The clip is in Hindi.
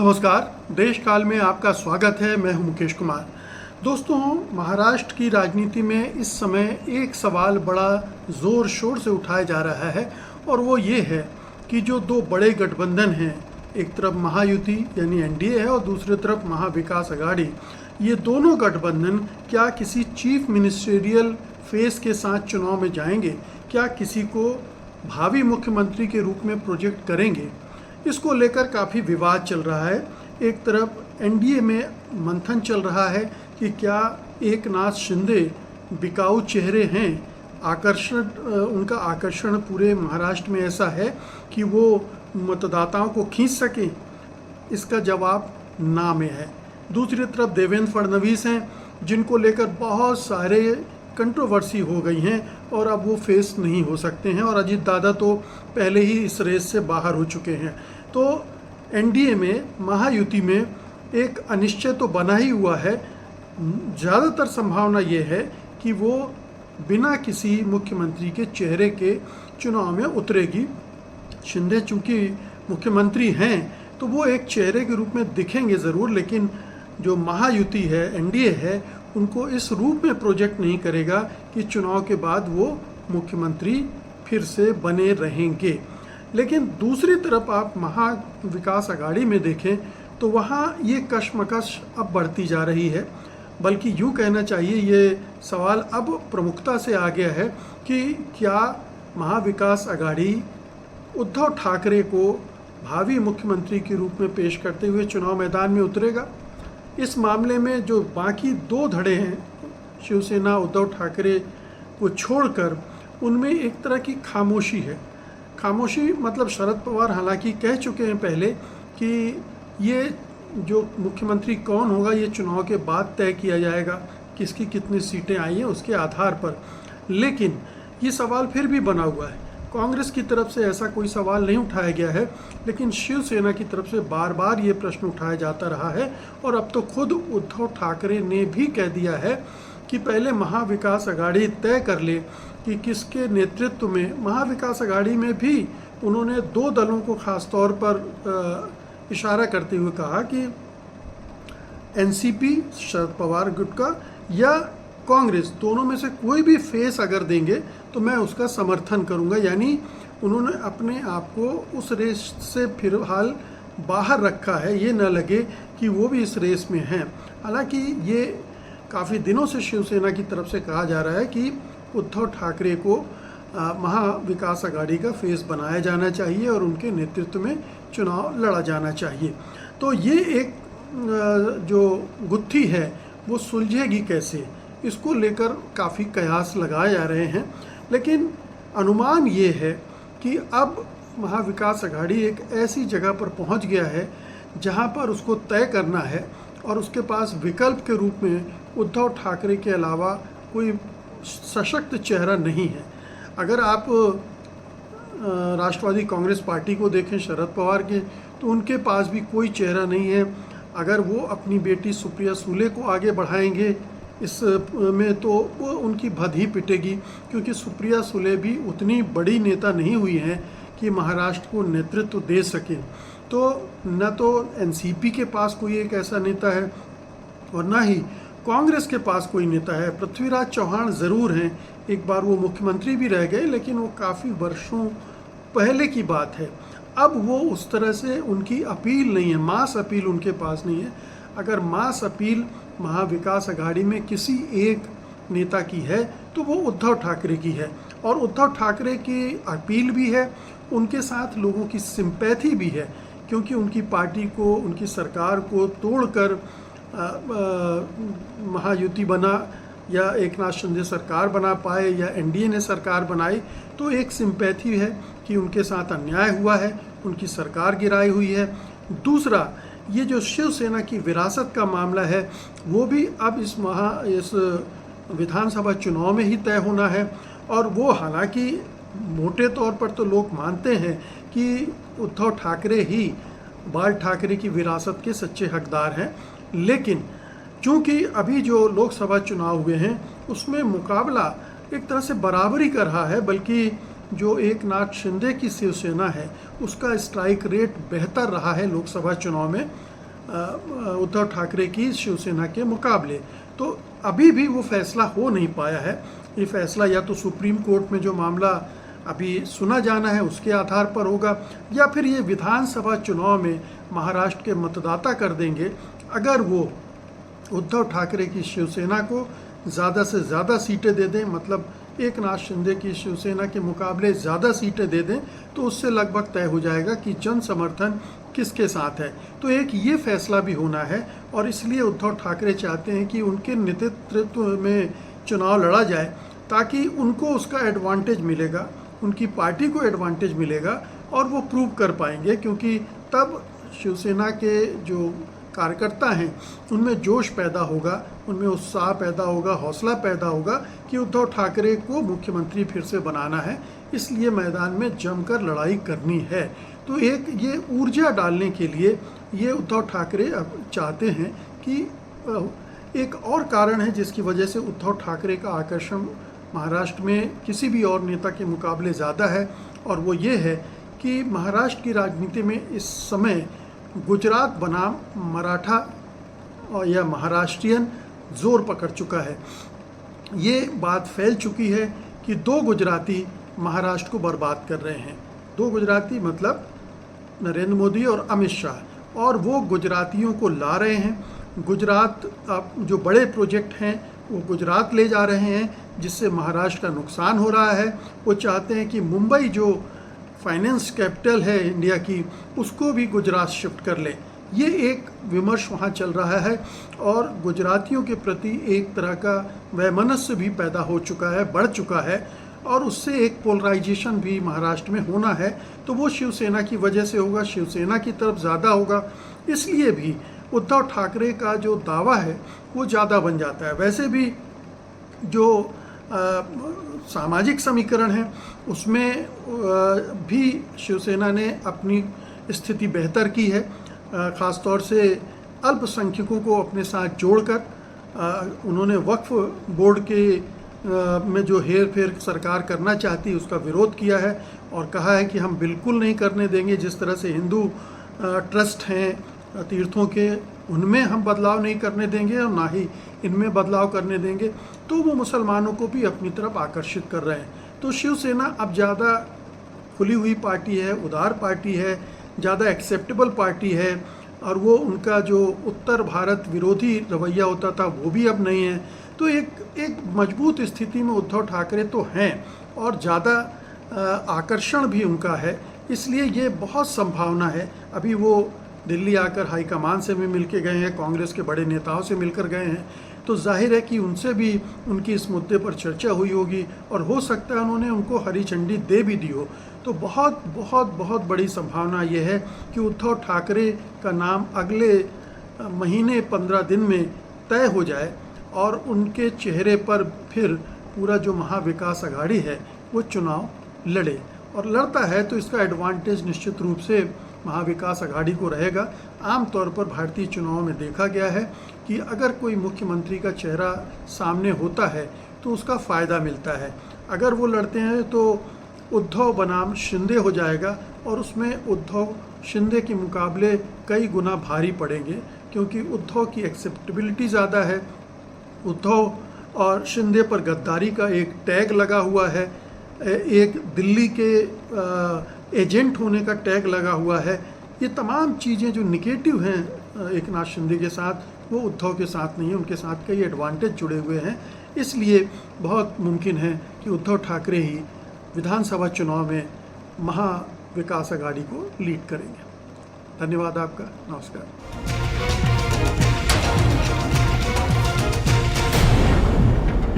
नमस्कार। देश काल में आपका स्वागत है। मैं हूं मुकेश कुमार। दोस्तों, महाराष्ट्र की राजनीति में इस समय एक सवाल बड़ा ज़ोर शोर से उठाया जा रहा है और वो ये है कि जो दो बड़े गठबंधन हैं, एक तरफ महायुति यानी एनडीए है और दूसरी तरफ महाविकास अघाड़ी, ये दोनों गठबंधन क्या किसी चीफ मिनिस्टेरियल फेस के साथ चुनाव में जाएंगे? क्या किसी को भावी मुख्यमंत्री के रूप में प्रोजेक्ट करेंगे? इसको लेकर काफ़ी विवाद चल रहा है। एक तरफ एनडीए में मंथन चल रहा है कि क्या एकनाथ शिंदे बिकाऊ चेहरे हैं, उनका आकर्षण पूरे महाराष्ट्र में ऐसा है कि वो मतदाताओं को खींच सकें। इसका जवाब ना में है। दूसरी तरफ देवेंद्र फडणवीस हैं, जिनको लेकर बहुत सारे कंट्रोवर्सी हो गई हैं और अब वो फेस नहीं हो सकते हैं, और अजीत दादा तो पहले ही इस रेस से बाहर हो चुके हैं। तो एनडीए में, महायुति में एक अनिश्चय तो बना ही हुआ है। ज़्यादातर संभावना ये है कि वो बिना किसी मुख्यमंत्री के चेहरे के चुनाव में उतरेगी। शिंदे चूँकि मुख्यमंत्री हैं तो वो एक चेहरे के रूप में दिखेंगे ज़रूर, लेकिन जो महायुति है, एनडीए है, उनको इस रूप में प्रोजेक्ट नहीं करेगा कि चुनाव के बाद वो मुख्यमंत्री फिर से बने रहेंगे। लेकिन दूसरी तरफ आप महाविकास अघाड़ी में देखें तो वहाँ ये कशमकश अब बढ़ती जा रही है। बल्कि यूँ कहना चाहिए, ये सवाल अब प्रमुखता से आ गया है कि क्या महाविकास अघाड़ी उद्धव ठाकरे को भावी मुख्यमंत्री के रूप में पेश करते हुए चुनाव मैदान में उतरेगा। इस मामले में जो बाकी दो धड़े हैं, शिवसेना उद्धव ठाकरे को छोड़कर, उनमें एक तरह की खामोशी है। खामोशी मतलब शरद पवार हालांकि कह चुके हैं पहले कि ये जो मुख्यमंत्री कौन होगा ये चुनाव के बाद तय किया जाएगा, किसकी कितनी सीटें आई हैं उसके आधार पर। लेकिन ये सवाल फिर भी बना हुआ है। कांग्रेस की तरफ से ऐसा कोई सवाल नहीं उठाया गया है, लेकिन शिवसेना की तरफ से बार बार ये प्रश्न उठाया जाता रहा है। और अब तो खुद उद्धव ठाकरे ने भी कह दिया है कि पहले महाविकास अघाड़ी तय कर ले कि किसके नेतृत्व में। महाविकास अघाड़ी में भी उन्होंने दो दलों को खास तौर पर इशारा करते हुए कहा कि एनसीपी, शरद पवार गुट का, या कांग्रेस, दोनों में से कोई भी फेस अगर देंगे तो मैं उसका समर्थन करूंगा। यानी उन्होंने अपने आप को उस रेस से फिलहाल बाहर रखा है, ये न लगे कि वो भी इस रेस में हैं। हालांकि ये काफ़ी दिनों से शिवसेना की तरफ से कहा जा रहा है कि उद्धव ठाकरे को महाविकास अघाड़ी का फेस बनाया जाना चाहिए और उनके नेतृत्व में चुनाव लड़ा जाना चाहिए। तो ये एक जो गुत्थी है वो सुलझेगी कैसे, इसको लेकर काफ़ी कयास लगाए जा रहे हैं। लेकिन अनुमान ये है कि अब महाविकास अघाड़ी एक ऐसी जगह पर पहुंच गया है जहां पर उसको तय करना है और उसके पास विकल्प के रूप में उद्धव ठाकरे के अलावा कोई सशक्त चेहरा नहीं है। अगर आप राष्ट्रवादी कांग्रेस पार्टी को देखें, शरद पवार के, तो उनके पास भी कोई चेहरा नहीं है। अगर वो अपनी बेटी सुप्रिया सुले को आगे बढ़ाएंगे इस में तो वो उनकी भद ही पिटेगी, क्योंकि सुप्रिया सुले भी उतनी बड़ी नेता नहीं हुई हैं कि महाराष्ट्र को नेतृत्व दे सके। तो न तो एनसीपी के पास कोई एक ऐसा नेता है और ना ही कांग्रेस के पास कोई नेता है। पृथ्वीराज चौहान ज़रूर हैं, एक बार वो मुख्यमंत्री भी रह गए, लेकिन वो काफ़ी वर्षों पहले की बात है। अब वो उस तरह से उनकी अपील नहीं है, मास अपील उनके पास नहीं है। अगर मास अपील महाविकास अघाड़ी में किसी एक नेता की है तो वो उद्धव ठाकरे की है, और उद्धव ठाकरे की अपील भी है, उनके साथ लोगों की सिंपैथी भी है, क्योंकि उनकी पार्टी को, उनकी सरकार को तोड़कर महायुति बना या एकनाथ शिंदे सरकार बना पाए या एनडीए ने सरकार बनाई, तो एक सिंपैथी है कि उनके साथ अन्याय हुआ है, उनकी सरकार गिराई हुई है। दूसरा, ये जो शिवसेना की विरासत का मामला है वो भी अब इस विधानसभा चुनाव में ही तय होना है। और वो हालांकि मोटे तौर पर तो लोग मानते हैं कि उद्धव ठाकरे ही बाल ठाकरे की विरासत के सच्चे हकदार हैं, लेकिन चूँकि अभी जो लोकसभा चुनाव हुए हैं उसमें मुकाबला एक तरह से बराबरी कर रहा है, बल्कि जो एकनाथ शिंदे की शिवसेना है उसका स्ट्राइक रेट बेहतर रहा है लोकसभा चुनाव में उद्धव ठाकरे की शिवसेना के मुकाबले। तो अभी भी वो फैसला हो नहीं पाया है। ये फैसला या तो सुप्रीम कोर्ट में जो मामला अभी सुना जाना है उसके आधार पर होगा, या फिर ये विधानसभा चुनाव में महाराष्ट्र के मतदाता कर देंगे। अगर वो उद्धव ठाकरे की शिवसेना को ज़्यादा से ज़्यादा सीटें दे दें, मतलब एकनाथ शिंदे की शिवसेना के मुकाबले ज़्यादा सीटें दे दें, तो उससे लगभग तय हो जाएगा कि जन समर्थन किसके साथ है। तो एक ये फैसला भी होना है, और इसलिए उद्धव ठाकरे चाहते हैं कि उनके नेतृत्व में चुनाव लड़ा जाए, ताकि उनको उसका एडवांटेज मिलेगा, उनकी पार्टी को एडवांटेज मिलेगा, और वो प्रूव कर पाएंगे। क्योंकि तब शिवसेना के जो कार्यकर्ता हैं उनमें जोश पैदा होगा, उनमें उत्साह पैदा होगा, हौसला पैदा होगा कि उद्धव ठाकरे को मुख्यमंत्री फिर से बनाना है, इसलिए मैदान में जमकर लड़ाई करनी है। तो एक ये ऊर्जा डालने के लिए ये उद्धव ठाकरे अब चाहते हैं कि एक और कारण है जिसकी वजह से उद्धव ठाकरे का आकर्षण महाराष्ट्र में किसी भी और नेता के मुकाबले ज़्यादा है, और वो ये है कि महाराष्ट्र की राजनीति में इस समय गुजरात बनाम मराठा और या महाराष्ट्रियन जोर पकड़ चुका है। ये बात फैल चुकी है कि दो गुजराती महाराष्ट्र को बर्बाद कर रहे हैं। दो गुजराती मतलब नरेंद्र मोदी और अमित शाह, और वो गुजरातियों को ला रहे हैं। गुजरात जो बड़े प्रोजेक्ट हैं वो गुजरात ले जा रहे हैं, जिससे महाराष्ट्र का नुकसान हो रहा है। वो चाहते हैं कि मुंबई जो फाइनेंस कैपिटल है इंडिया की, उसको भी गुजरात शिफ्ट कर ले। ये एक विमर्श वहाँ चल रहा है, और गुजरातियों के प्रति एक तरह का वैमनस्य भी पैदा हो चुका है, बढ़ चुका है, और उससे एक पोलराइजेशन भी महाराष्ट्र में होना है। तो वो शिवसेना की वजह से होगा, शिवसेना की तरफ ज़्यादा होगा, इसलिए भी उद्धव ठाकरे का जो दावा है वो ज़्यादा बन जाता है। वैसे भी जो सामाजिक समीकरण है उसमें भी शिवसेना ने अपनी स्थिति बेहतर की है, ख़ास तौर से अल्पसंख्यकों को अपने साथ जोड़कर। उन्होंने वक्फ बोर्ड के में जो हेर फेर सरकार करना चाहती है उसका विरोध किया है, और कहा है कि हम बिल्कुल नहीं करने देंगे। जिस तरह से हिंदू ट्रस्ट हैं तीर्थों के, उनमें हम बदलाव नहीं करने देंगे और ना ही इनमें बदलाव करने देंगे। तो वो मुसलमानों को भी अपनी तरफ आकर्षित कर रहे हैं। तो शिवसेना अब ज़्यादा खुली हुई पार्टी है, उदार पार्टी है, ज़्यादा एक्सेप्टेबल पार्टी है, और वो उनका जो उत्तर भारत विरोधी रवैया होता था वो भी अब नहीं है। तो एक मजबूत स्थिति में उद्धव ठाकरे तो हैं, और ज़्यादा आकर्षण भी उनका है, इसलिए ये बहुत संभावना है। अभी वो दिल्ली आकर हाईकमान से भी मिल के गए हैं, कांग्रेस के बड़े नेताओं से मिलकर गए हैं, तो जाहिर है कि उनसे भी उनकी इस मुद्दे पर चर्चा हुई होगी, और हो सकता है उन्होंने उनको हरी झंडी दे भी दी हो। तो बहुत बहुत बहुत बड़ी संभावना ये है कि उद्धव ठाकरे का नाम अगले महीने 15 दिन में तय हो जाए, और उनके चेहरे पर फिर पूरा जो महाविकास आघाड़ी है वो चुनाव लड़े। और लड़ता है तो इसका एडवांटेज निश्चित रूप से महाविकास आघाड़ी को रहेगा। आमतौर पर भारतीय चुनाव में देखा गया है कि अगर कोई मुख्यमंत्री का चेहरा सामने होता है तो उसका फ़ायदा मिलता है। अगर वो लड़ते हैं तो उद्धव बनाम शिंदे हो जाएगा, और उसमें उद्धव शिंदे के मुकाबले कई गुना भारी पड़ेंगे, क्योंकि उद्धव की एक्सेप्टेबिलिटी ज़्यादा है। उद्धव और शिंदे पर गद्दारी का एक टैग लगा हुआ है, एक दिल्ली के एजेंट होने का टैग लगा हुआ है। ये तमाम चीज़ें जो निगेटिव हैं एकनाथ शिंदे के साथ, वो उद्धव के साथ नहीं है, उनके साथ कई एडवांटेज जुड़े हुए हैं। इसलिए बहुत मुमकिन है कि उद्धव ठाकरे ही विधानसभा चुनाव में महाविकास आघाड़ी को लीड करेंगे। धन्यवाद आपका, नमस्कार।